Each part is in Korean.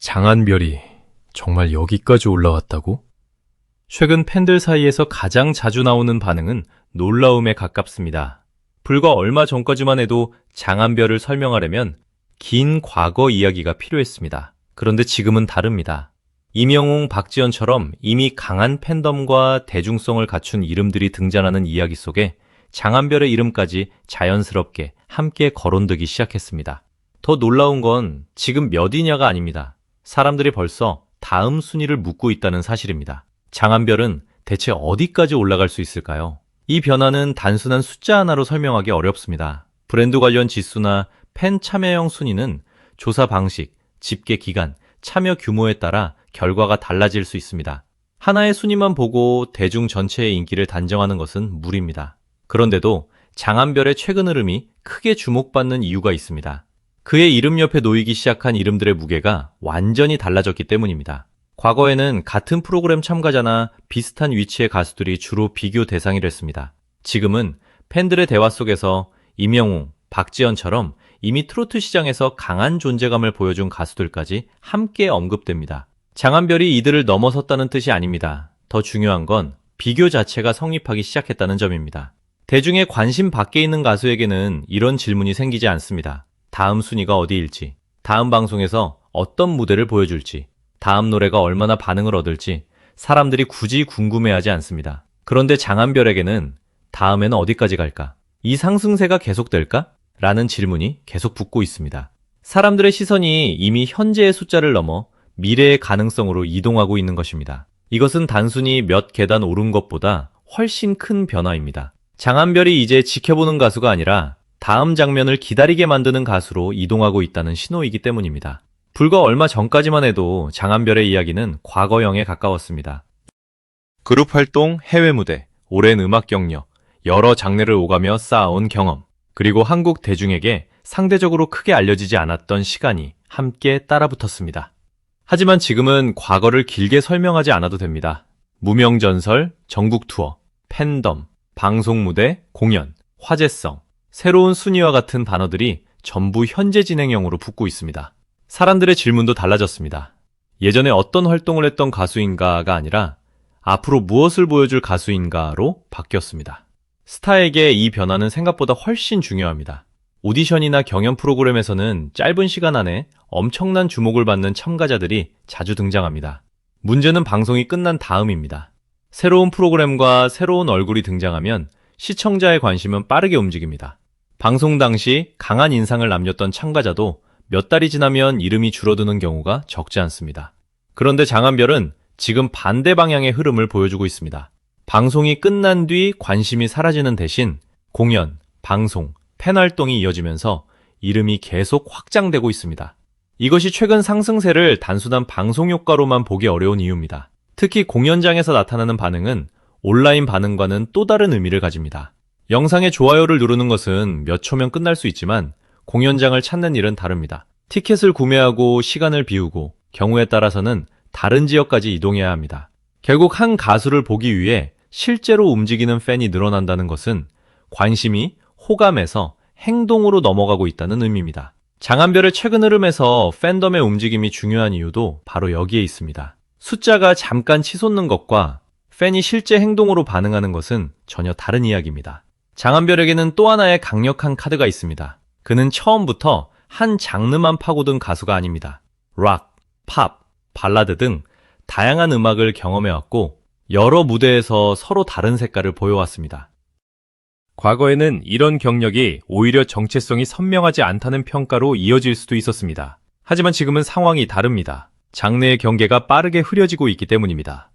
장한별이 정말 여기까지 올라왔다고? 최근 팬들 사이에서 가장 자주 나오는 반응은 놀라움에 가깝습니다. 불과 얼마 전까지만 해도 장한별을 설명하려면 긴 과거 이야기가 필요했습니다. 그런데 지금은 다릅니다. 임영웅, 박지현처럼 이미 강한 팬덤과 대중성을 갖춘 이름들이 등장하는 이야기 속에 장한별의 이름까지 자연스럽게 함께 거론되기 시작했습니다. 더 놀라운 건 지금 몇이냐가 아닙니다. 사람들이 벌써 다음 순위를 묻고 있다는 사실입니다. 장한별은 대체 어디까지 올라갈 수 있을까요? 이 변화는 단순한 숫자 하나로 설명하기 어렵습니다. 브랜드 관련 지수나 팬 참여형 순위는 조사 방식, 집계 기간, 참여 규모에 따라 결과가 달라질 수 있습니다. 하나의 순위만 보고 대중 전체의 인기를 단정하는 것은 무리입니다. 그런데도 장한별의 최근 흐름이 크게 주목받는 이유가 있습니다. 그의 이름 옆에 놓이기 시작한 이름들의 무게가 완전히 달라졌기 때문입니다. 과거에는 같은 프로그램 참가자나 비슷한 위치의 가수들이 주로 비교 대상이 됐습니다. 지금은 팬들의 대화 속에서 임영웅, 박지현처럼 이미 트로트 시장에서 강한 존재감을 보여준 가수들까지 함께 언급됩니다. 장한별이 이들을 넘어섰다는 뜻이 아닙니다. 더 중요한 건 비교 자체가 성립하기 시작했다는 점입니다. 대중의 관심 밖에 있는 가수에게는 이런 질문이 생기지 않습니다. 다음 순위가 어디일지, 다음 방송에서 어떤 무대를 보여줄지, 다음 노래가 얼마나 반응을 얻을지 사람들이 굳이 궁금해하지 않습니다. 그런데 장한별에게는 다음에는 어디까지 갈까? 이 상승세가 계속될까? 라는 질문이 계속 붙고 있습니다. 사람들의 시선이 이미 현재의 숫자를 넘어 미래의 가능성으로 이동하고 있는 것입니다. 이것은 단순히 몇 계단 오른 것보다 훨씬 큰 변화입니다. 장한별이 이제 지켜보는 가수가 아니라 다음 장면을 기다리게 만드는 가수로 이동하고 있다는 신호이기 때문입니다. 불과 얼마 전까지만 해도 장한별의 이야기는 과거형에 가까웠습니다. 그룹 활동, 해외 무대, 오랜 음악 경력, 여러 장르를 오가며 쌓아온 경험, 그리고 한국 대중에게 상대적으로 크게 알려지지 않았던 시간이 함께 따라붙었습니다. 하지만 지금은 과거를 길게 설명하지 않아도 됩니다. 무명전설, 전국 투어, 팬덤, 방송 무대, 공연, 화제성, 새로운 순위와 같은 단어들이 전부 현재 진행형으로 붙고 있습니다. 사람들의 질문도 달라졌습니다. 예전에 어떤 활동을 했던 가수인가가 아니라 앞으로 무엇을 보여줄 가수인가로 바뀌었습니다. 스타에게 이 변화는 생각보다 훨씬 중요합니다. 오디션이나 경연 프로그램에서는 짧은 시간 안에 엄청난 주목을 받는 참가자들이 자주 등장합니다. 문제는 방송이 끝난 다음입니다. 새로운 프로그램과 새로운 얼굴이 등장하면 시청자의 관심은 빠르게 움직입니다. 방송 당시 강한 인상을 남겼던 참가자도 몇 달이 지나면 이름이 줄어드는 경우가 적지 않습니다. 그런데 장한별은 지금 반대 방향의 흐름을 보여주고 있습니다. 방송이 끝난 뒤 관심이 사라지는 대신 공연, 방송, 팬 활동이 이어지면서 이름이 계속 확장되고 있습니다. 이것이 최근 상승세를 단순한 방송 효과로만 보기 어려운 이유입니다. 특히 공연장에서 나타나는 반응은 온라인 반응과는 또 다른 의미를 가집니다. 영상에 좋아요를 누르는 것은 몇 초면 끝날 수 있지만 공연장을 찾는 일은 다릅니다. 티켓을 구매하고 시간을 비우고 경우에 따라서는 다른 지역까지 이동해야 합니다. 결국 한 가수를 보기 위해 실제로 움직이는 팬이 늘어난다는 것은 관심이 호감에서 행동으로 넘어가고 있다는 의미입니다. 장한별의 최근 흐름에서 팬덤의 움직임이 중요한 이유도 바로 여기에 있습니다. 숫자가 잠깐 치솟는 것과 팬이 실제 행동으로 반응하는 것은 전혀 다른 이야기입니다. 장한별에게는 또 하나의 강력한 카드가 있습니다. 그는 처음부터 한 장르만 파고든 가수가 아닙니다. 락, 팝, 발라드 등 다양한 음악을 경험해왔고 여러 무대에서 서로 다른 색깔을 보여왔습니다. 과거에는 이런 경력이 오히려 정체성이 선명하지 않다는 평가로 이어질 수도 있었습니다. 하지만 지금은 상황이 다릅니다. 장르의 경계가 빠르게 흐려지고 있기 때문입니다.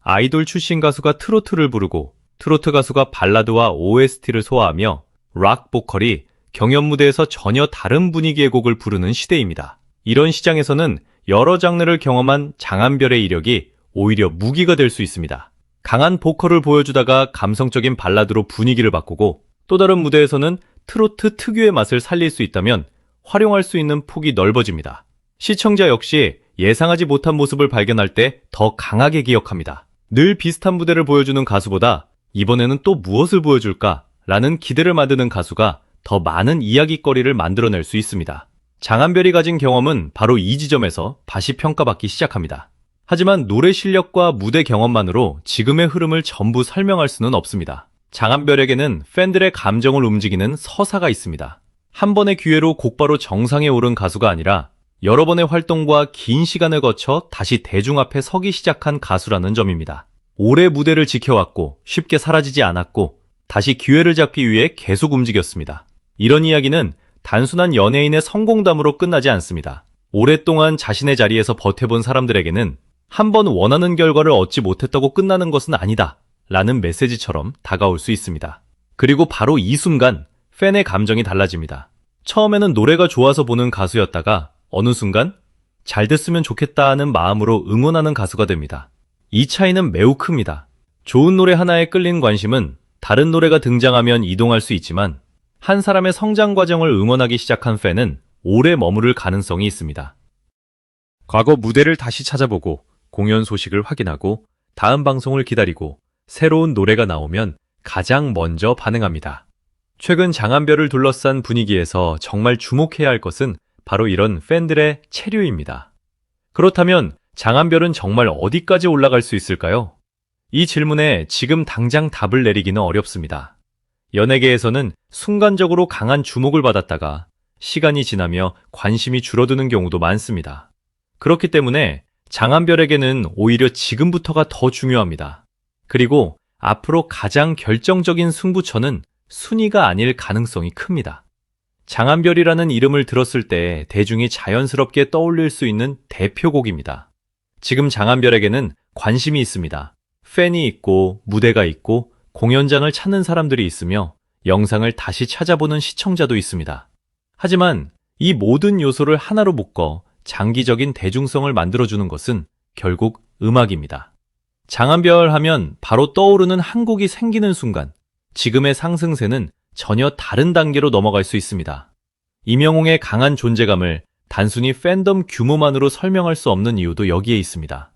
아이돌 출신 가수가 트로트를 부르고 트로트 가수가 발라드와 OST를 소화하며 락 보컬이 경연 무대에서 전혀 다른 분위기의 곡을 부르는 시대입니다. 이런 시장에서는 여러 장르를 경험한 장한별의 이력이 오히려 무기가 될 수 있습니다. 강한 보컬을 보여주다가 감성적인 발라드로 분위기를 바꾸고 또 다른 무대에서는 트로트 특유의 맛을 살릴 수 있다면 활용할 수 있는 폭이 넓어집니다. 시청자 역시 예상하지 못한 모습을 발견할 때 더 강하게 기억합니다. 늘 비슷한 무대를 보여주는 가수보다 이번에는 또 무엇을 보여줄까? 라는 기대를 만드는 가수가 더 많은 이야기거리를 만들어낼 수 있습니다. 장한별이 가진 경험은 바로 이 지점에서 다시 평가받기 시작합니다. 하지만 노래 실력과 무대 경험만으로 지금의 흐름을 전부 설명할 수는 없습니다. 장한별에게는 팬들의 감정을 움직이는 서사가 있습니다. 한 번의 기회로 곧바로 정상에 오른 가수가 아니라 여러 번의 활동과 긴 시간을 거쳐 다시 대중 앞에 서기 시작한 가수라는 점입니다. 오래 무대를 지켜왔고 쉽게 사라지지 않았고 다시 기회를 잡기 위해 계속 움직였습니다. 이런 이야기는 단순한 연예인의 성공담으로 끝나지 않습니다. 오랫동안 자신의 자리에서 버텨본 사람들에게는 한 번 원하는 결과를 얻지 못했다고 끝나는 것은 아니다 라는 메시지처럼 다가올 수 있습니다. 그리고 바로 이 순간 팬의 감정이 달라집니다. 처음에는 노래가 좋아서 보는 가수였다가 어느 순간 잘 됐으면 좋겠다 하는 마음으로 응원하는 가수가 됩니다. 이 차이는 매우 큽니다. 좋은 노래 하나에 끌린 관심은 다른 노래가 등장하면 이동할 수 있지만 한 사람의 성장 과정을 응원하기 시작한 팬은 오래 머무를 가능성이 있습니다. 과거 무대를 다시 찾아보고 공연 소식을 확인하고 다음 방송을 기다리고 새로운 노래가 나오면 가장 먼저 반응합니다. 최근 장한별을 둘러싼 분위기에서 정말 주목해야 할 것은 바로 이런 팬들의 체류입니다. 그렇다면 장한별은 정말 어디까지 올라갈 수 있을까요? 이 질문에 지금 당장 답을 내리기는 어렵습니다. 연예계에서는 순간적으로 강한 주목을 받았다가 시간이 지나며 관심이 줄어드는 경우도 많습니다. 그렇기 때문에 장한별에게는 오히려 지금부터가 더 중요합니다. 그리고 앞으로 가장 결정적인 승부처는 순위가 아닐 가능성이 큽니다. 장한별이라는 이름을 들었을 때 대중이 자연스럽게 떠올릴 수 있는 대표곡입니다. 지금 장한별에게는 관심이 있습니다. 팬이 있고 무대가 있고 공연장을 찾는 사람들이 있으며 영상을 다시 찾아보는 시청자도 있습니다. 하지만 이 모든 요소를 하나로 묶어 장기적인 대중성을 만들어주는 것은 결국 음악입니다. 장한별 하면 바로 떠오르는 한 곡이 생기는 순간 지금의 상승세는 전혀 다른 단계로 넘어갈 수 있습니다. 임영웅의 강한 존재감을 단순히 팬덤 규모만으로 설명할 수 없는 이유도 여기에 있습니다.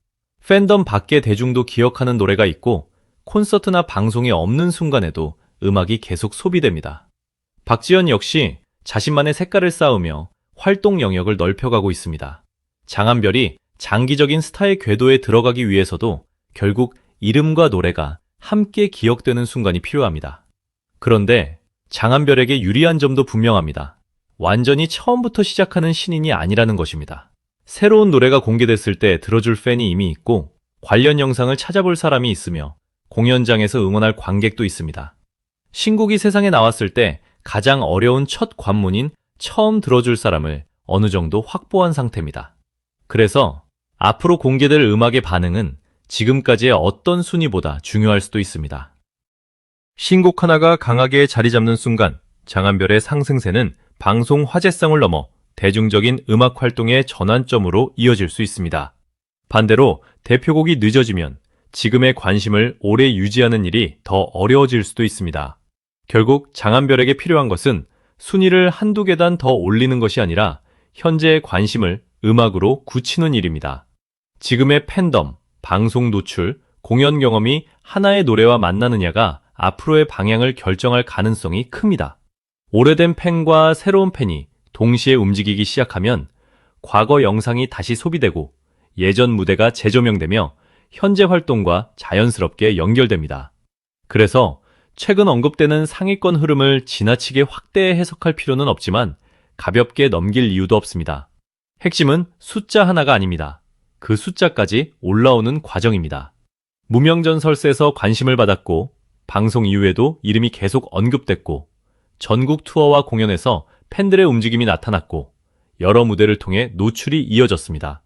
팬덤 밖의 대중도 기억하는 노래가 있고 콘서트나 방송에 없는 순간에도 음악이 계속 소비됩니다. 박지현 역시 자신만의 색깔을 쌓으며 활동 영역을 넓혀가고 있습니다. 장한별이 장기적인 스타의 궤도에 들어가기 위해서도 결국 이름과 노래가 함께 기억되는 순간이 필요합니다. 그런데 장한별에게 유리한 점도 분명합니다. 완전히 처음부터 시작하는 신인이 아니라는 것입니다. 새로운 노래가 공개됐을 때 들어줄 팬이 이미 있고 관련 영상을 찾아볼 사람이 있으며 공연장에서 응원할 관객도 있습니다. 신곡이 세상에 나왔을 때 가장 어려운 첫 관문인 처음 들어줄 사람을 어느 정도 확보한 상태입니다. 그래서 앞으로 공개될 음악의 반응은 지금까지의 어떤 순위보다 중요할 수도 있습니다. 신곡 하나가 강하게 자리 잡는 순간 장한별의 상승세는 방송 화제성을 넘어 대중적인 음악 활동의 전환점으로 이어질 수 있습니다. 반대로 대표곡이 늦어지면 지금의 관심을 오래 유지하는 일이 더 어려워질 수도 있습니다. 결국 장한별에게 필요한 것은 순위를 한두 계단 더 올리는 것이 아니라 현재의 관심을 음악으로 굳히는 일입니다. 지금의 팬덤, 방송 노출, 공연 경험이 하나의 노래와 만나느냐가 앞으로의 방향을 결정할 가능성이 큽니다. 오래된 팬과 새로운 팬이 동시에 움직이기 시작하면 과거 영상이 다시 소비되고 예전 무대가 재조명되며 현재 활동과 자연스럽게 연결됩니다. 그래서 최근 언급되는 상위권 흐름을 지나치게 확대 해석할 필요는 없지만 가볍게 넘길 이유도 없습니다. 핵심은 숫자 하나가 아닙니다. 그 숫자까지 올라오는 과정입니다. 무명전설세에서 관심을 받았고 방송 이후에도 이름이 계속 언급됐고 전국 투어와 공연에서 팬들의 움직임이 나타났고 여러 무대를 통해 노출이 이어졌습니다.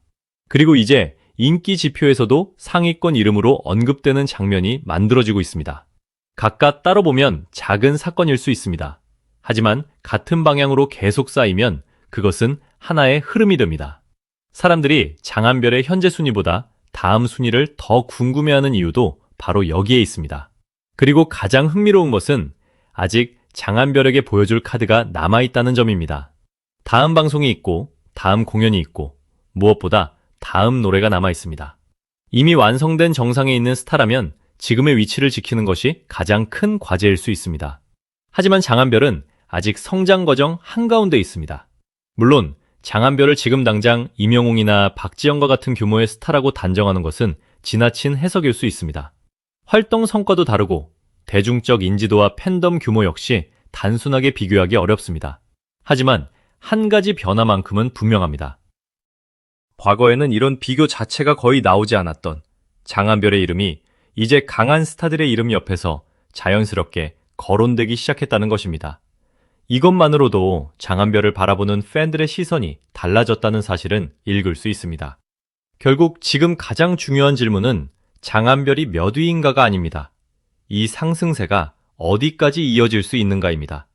그리고 이제 인기 지표에서도 상위권 이름으로 언급되는 장면이 만들어지고 있습니다. 각각 따로 보면 작은 사건일 수 있습니다. 하지만 같은 방향으로 계속 쌓이면 그것은 하나의 흐름이 됩니다. 사람들이 장한별의 현재 순위보다 다음 순위를 더 궁금해하는 이유도 바로 여기에 있습니다. 그리고 가장 흥미로운 것은 아직 장한별에게 보여줄 카드가 남아있다는 점입니다. 다음 방송이 있고 다음 공연이 있고 무엇보다 다음 노래가 남아있습니다. 이미 완성된 정상에 있는 스타라면 지금의 위치를 지키는 것이 가장 큰 과제일 수 있습니다. 하지만 장한별은 아직 성장 과정 한가운데 있습니다. 물론 장한별을 지금 당장 임영웅이나 박지영과 같은 규모의 스타라고 단정하는 것은 지나친 해석일 수 있습니다. 활동 성과도 다르고 대중적 인지도와 팬덤 규모 역시 단순하게 비교하기 어렵습니다. 하지만 한 가지 변화만큼은 분명합니다. 과거에는 이런 비교 자체가 거의 나오지 않았던 장한별의 이름이 이제 강한 스타들의 이름 옆에서 자연스럽게 거론되기 시작했다는 것입니다. 이것만으로도 장한별을 바라보는 팬들의 시선이 달라졌다는 사실은 읽을 수 있습니다. 결국 지금 가장 중요한 질문은 장한별이 몇 위인가가 아닙니다. 이 상승세가 어디까지 이어질 수 있는가입니다.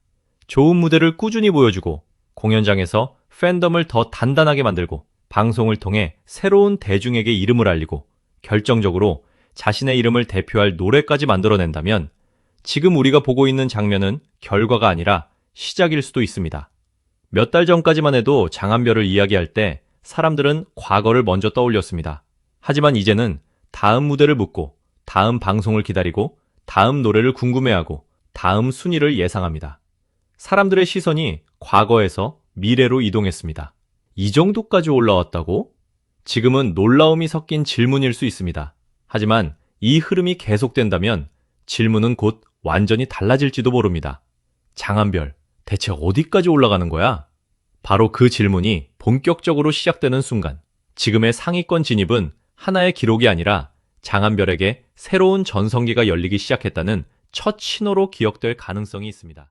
좋은 무대를 꾸준히 보여주고 공연장에서 팬덤을 더 단단하게 만들고 방송을 통해 새로운 대중에게 이름을 알리고 결정적으로 자신의 이름을 대표할 노래까지 만들어낸다면 지금 우리가 보고 있는 장면은 결과가 아니라 시작일 수도 있습니다. 몇 달 전까지만 해도 장한별을 이야기할 때 사람들은 과거를 먼저 떠올렸습니다. 하지만 이제는 다음 무대를 묻고 다음 방송을 기다리고 다음 노래를 궁금해하고 다음 순위를 예상합니다. 사람들의 시선이 과거에서 미래로 이동했습니다. 이 정도까지 올라왔다고? 지금은 놀라움이 섞인 질문일 수 있습니다. 하지만 이 흐름이 계속된다면 질문은 곧 완전히 달라질지도 모릅니다. 장한별, 대체 어디까지 올라가는 거야? 바로 그 질문이 본격적으로 시작되는 순간, 지금의 상위권 진입은 하나의 기록이 아니라 장한별에게 새로운 전성기가 열리기 시작했다는 첫 신호로 기억될 가능성이 있습니다.